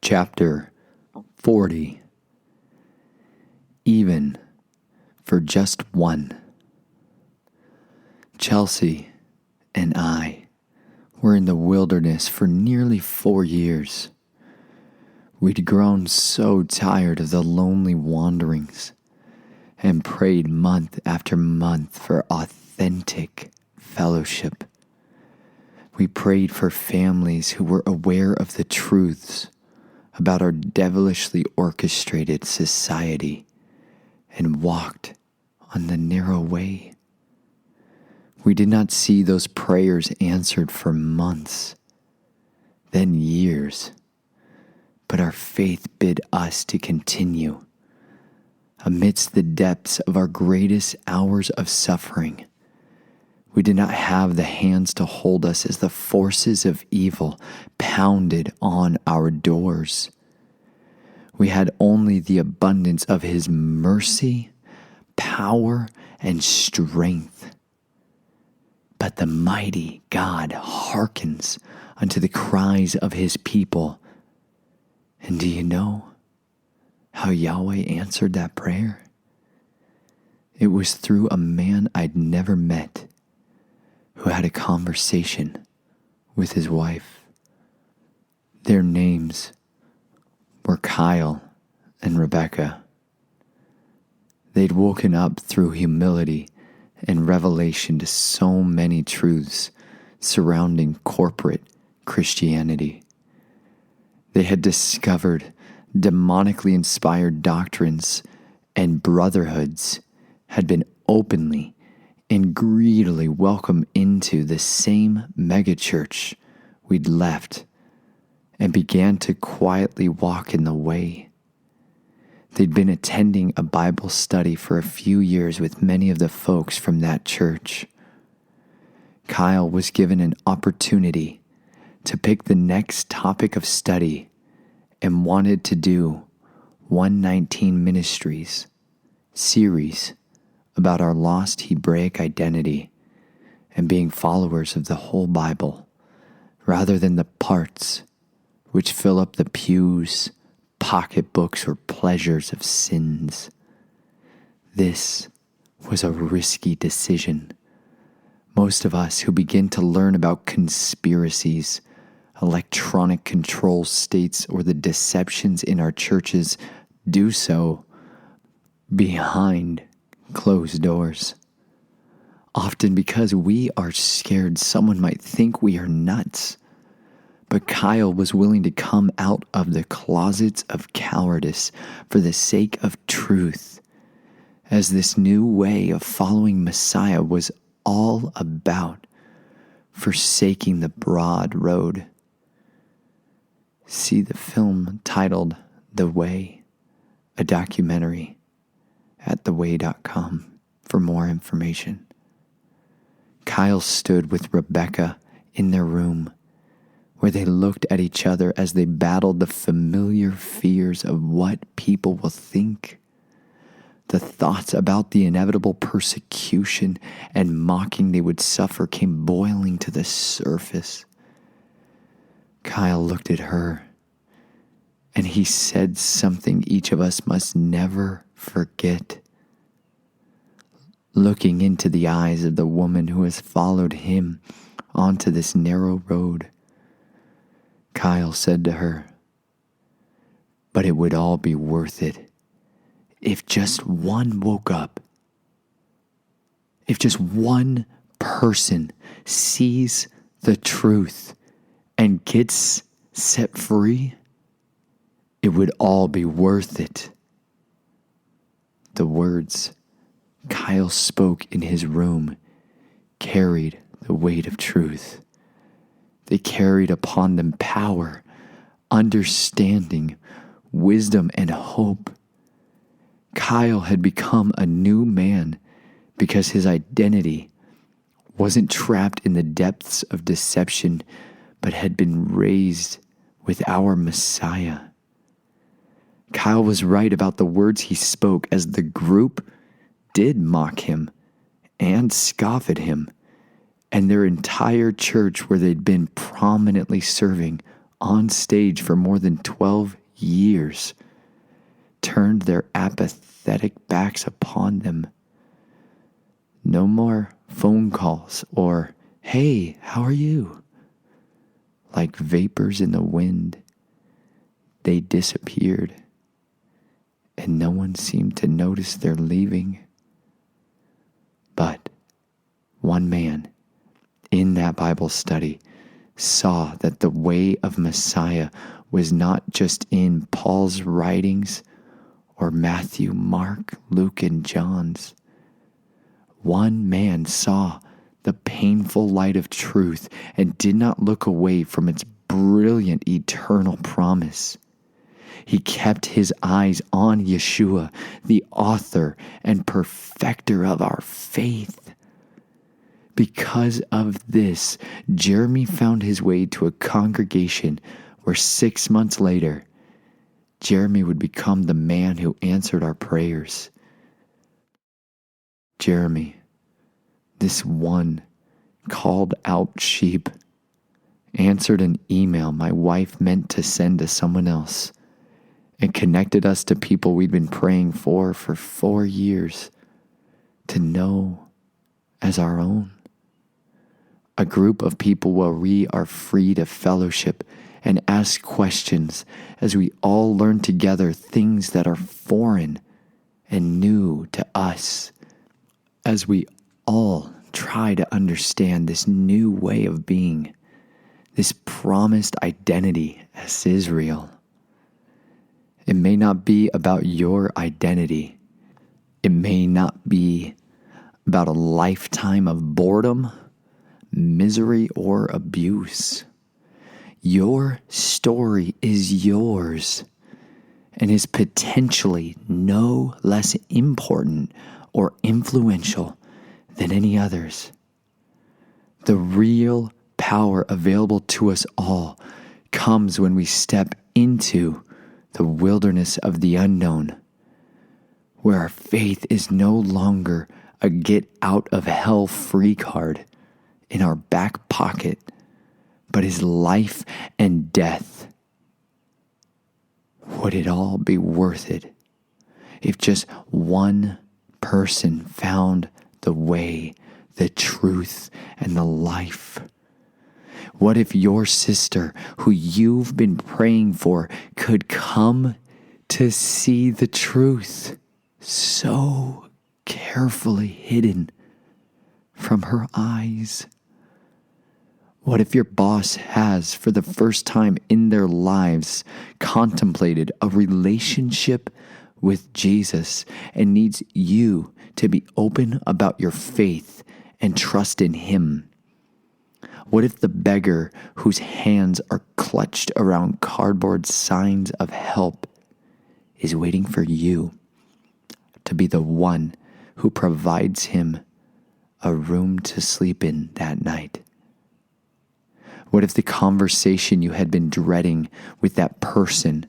Chapter 40. Even for just one. Chelsea and I were in the wilderness for nearly 4 years. We'd grown so tired of the lonely wanderings and prayed month after month for authentic fellowship. We prayed for families who were aware of the truths about our devilishly orchestrated society and walked on the narrow way. We did not see those prayers answered for months, then years, but our faith bid us to continue. Amidst the depths of our greatest hours of suffering, we did not have the hands to hold us as the forces of evil pounded on our doors. We had only the abundance of His mercy, power, and strength. But the mighty God hearkens unto the cries of His people. And do you know how Yahweh answered that prayer? It was through a man I'd never met who had a conversation with his wife. Their names were Kyle and Rebecca. They'd woken up through humility and revelation to so many truths surrounding corporate Christianity. They had discovered demonically inspired doctrines, and brotherhoods had been openly and greedily welcomed into the same megachurch we'd left and began to quietly walk in the way. They'd been attending a Bible study for a few years with many of the folks from that church. Kyle was given an opportunity to pick the next topic of study and wanted to do 119 Ministries series about our lost Hebraic identity and being followers of the whole Bible, rather than the parts which fill up the pews, pocketbooks, or pleasures of sins. This was a risky decision. Most of us who begin to learn about conspiracies, electronic control states, or the deceptions in our churches do so behind closed doors, often because we are scared someone might think we are nuts. But Kyle was willing to come out of the closets of cowardice for the sake of truth, as this new way of following Messiah was all about forsaking the broad road. See the film titled The Way, a documentary, at theway.com for more information. Kyle stood with Rebecca in their room, where they looked at each other as they battled the familiar fears of what people will think. The thoughts about the inevitable persecution and mocking they would suffer came boiling to the surface. Kyle looked at her, and he said something each of us must never forget. Looking into the eyes of the woman who has followed him onto this narrow road, Kyle said to her, "But it would all be worth it if just one woke up. If just one person sees the truth and gets set free, it would all be worth it." The words Kyle spoke in his room carried the weight of truth. They carried upon them power, understanding, wisdom, and hope. Kyle had become a new man because his identity wasn't trapped in the depths of deception, but had been raised with our Messiah. Kyle was right about the words he spoke, as the group did mock him and scoff at him, and their entire church where they'd been prominently serving on stage for more than 12 years turned their apathetic backs upon them. No more phone calls or, "Hey, how are you?" Like vapors in the wind, they disappeared, and no one seemed to notice their leaving. But one man in that Bible study saw that the way of Messiah was not just in Paul's writings or Matthew, Mark, Luke, and John's. One man saw the painful light of truth and did not look away from its brilliant eternal promise. He kept his eyes on Yeshua, the author and perfecter of our faith. Because of this, Jeremy found his way to a congregation where 6 months later, Jeremy would become the man who answered our prayers. Jeremy, this one called out sheep, answered an email my wife meant to send to someone else, and connected us to people we'd been praying for 4 years to know as our own. A group of people where we are free to fellowship and ask questions as we all learn together things that are foreign and new to us, as we all try to understand this new way of being, this promised identity as Israel. It may not be about your identity. It may not be about a lifetime of boredom, misery, or abuse. Your story is yours and is potentially no less important or influential than any others. The real power available to us all comes when we step into the wilderness of the unknown, where our faith is no longer a get out of hell free card in our back pocket, but is life and death. Would it all be worth it if just one person found the way, the truth, and the life? What if your sister, who you've been praying for, could come to see the truth so carefully hidden from her eyes? What if your boss has, for the first time in their lives, contemplated a relationship with Jesus and needs you to be open about your faith and trust in Him? What if the beggar whose hands are clutched around cardboard signs of help is waiting for you to be the one who provides him a room to sleep in that night? What if the conversation you had been dreading with that person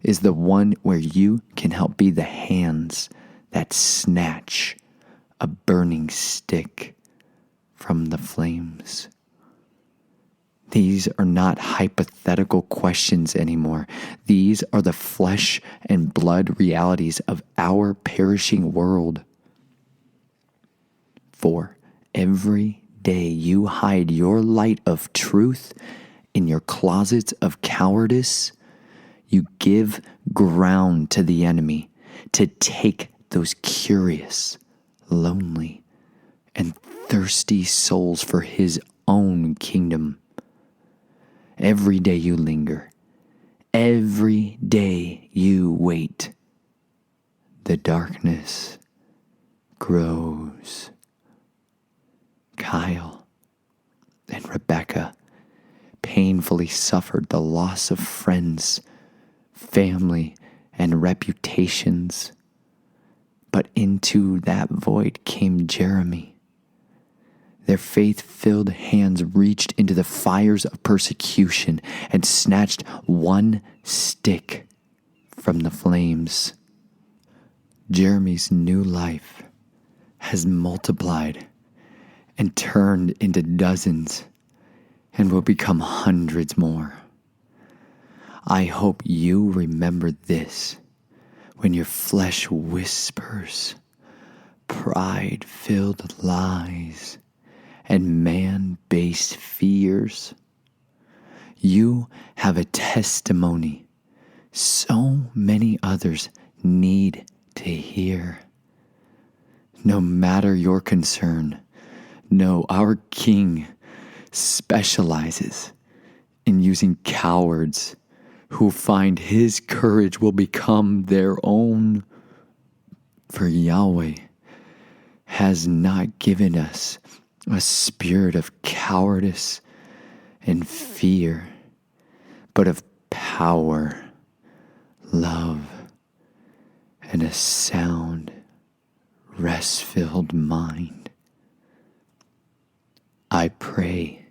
is the one where you can help be the hands that snatch a burning stick from the flames? These are not hypothetical questions anymore. These are the flesh and blood realities of our perishing world. For every day you hide your light of truth in your closets of cowardice, you give ground to the enemy to take those curious, lonely, and thirsty souls for his own kingdom. Every day you linger, every day you wait, the darkness grows. Kyle and Rebecca painfully suffered the loss of friends, family, and reputations. But into that void came Jeremy. Their faith-filled hands reached into the fires of persecution and snatched one stick from the flames. Jeremy's new life has multiplied and turned into dozens and will become hundreds more. I hope you remember this when your flesh whispers pride-filled lies and man-based fears. You have a testimony so many others need to hear. No matter your concern, no, our King specializes in using cowards who find his courage will become their own. For Yahweh has not given us a spirit of cowardice and fear, but of power, love, and a sound, rest-filled mind. I pray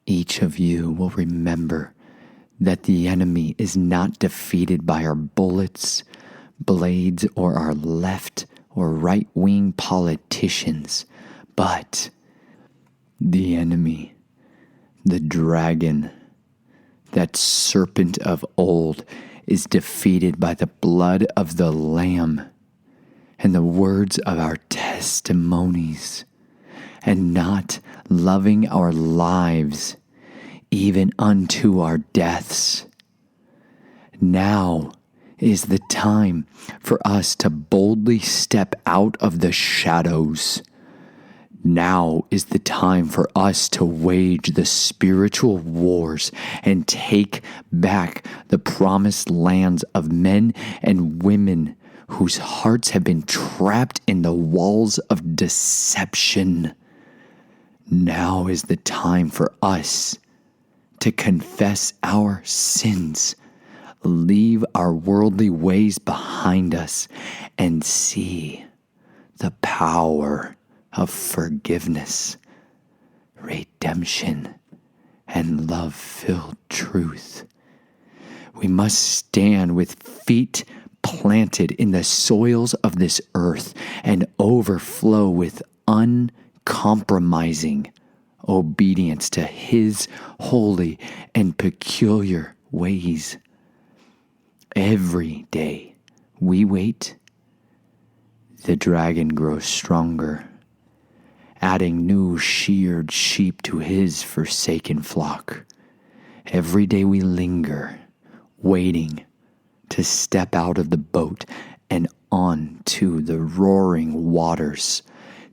each of you will remember that the enemy is not defeated by our bullets, blades, or our left or right-wing politicians, but the enemy, the dragon, that serpent of old, is defeated by the blood of the Lamb and the words of our testimonies, and not loving our lives even unto our deaths. Now is the time for us to boldly step out of the shadows. Now is the time for us to wage the spiritual wars and take back the promised lands of men and women whose hearts have been trapped in the walls of deception. Now is the time for us to confess our sins, leave our worldly ways behind us, and see the power of forgiveness, redemption, and love-filled truth. We must stand with feet planted in the soils of this earth and overflow with uncompromising obedience to His holy and peculiar ways. Every day we wait, the dragon grows stronger, adding new sheared sheep to his forsaken flock. Every day we linger, waiting to step out of the boat and onto the roaring waters.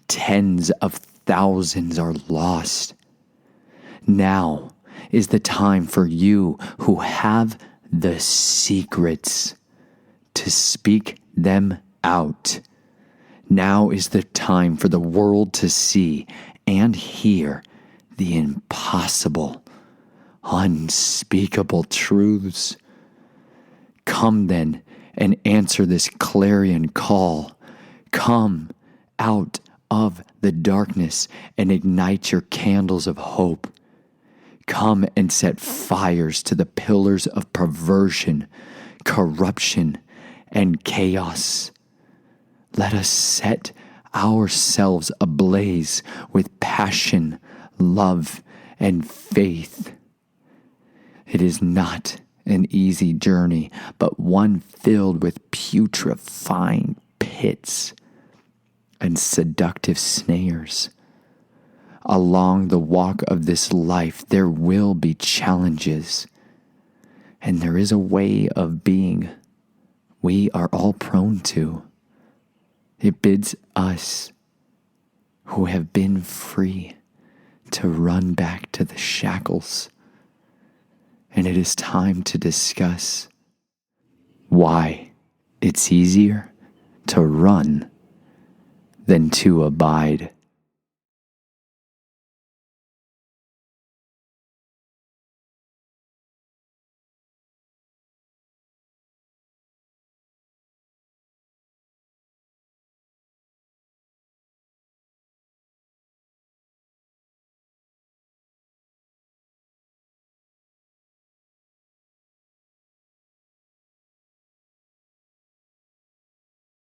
Tens of thousands are lost. Now is the time for you who have the secrets to speak them out. Now is the time for the world to see and hear the impossible, unspeakable truths. Come then and answer this clarion call. Come out of the darkness and ignite your candles of hope. Come and set fires to the pillars of perversion, corruption, and chaos. Let us set ourselves ablaze with passion, love, and faith. It is not an easy journey, but one filled with putrefying pits and seductive snares. Along the walk of this life, there will be challenges, and there is a way of being we are all prone to. It bids us who have been free to run back to the shackles, and it is time to discuss why it's easier to run than to abide.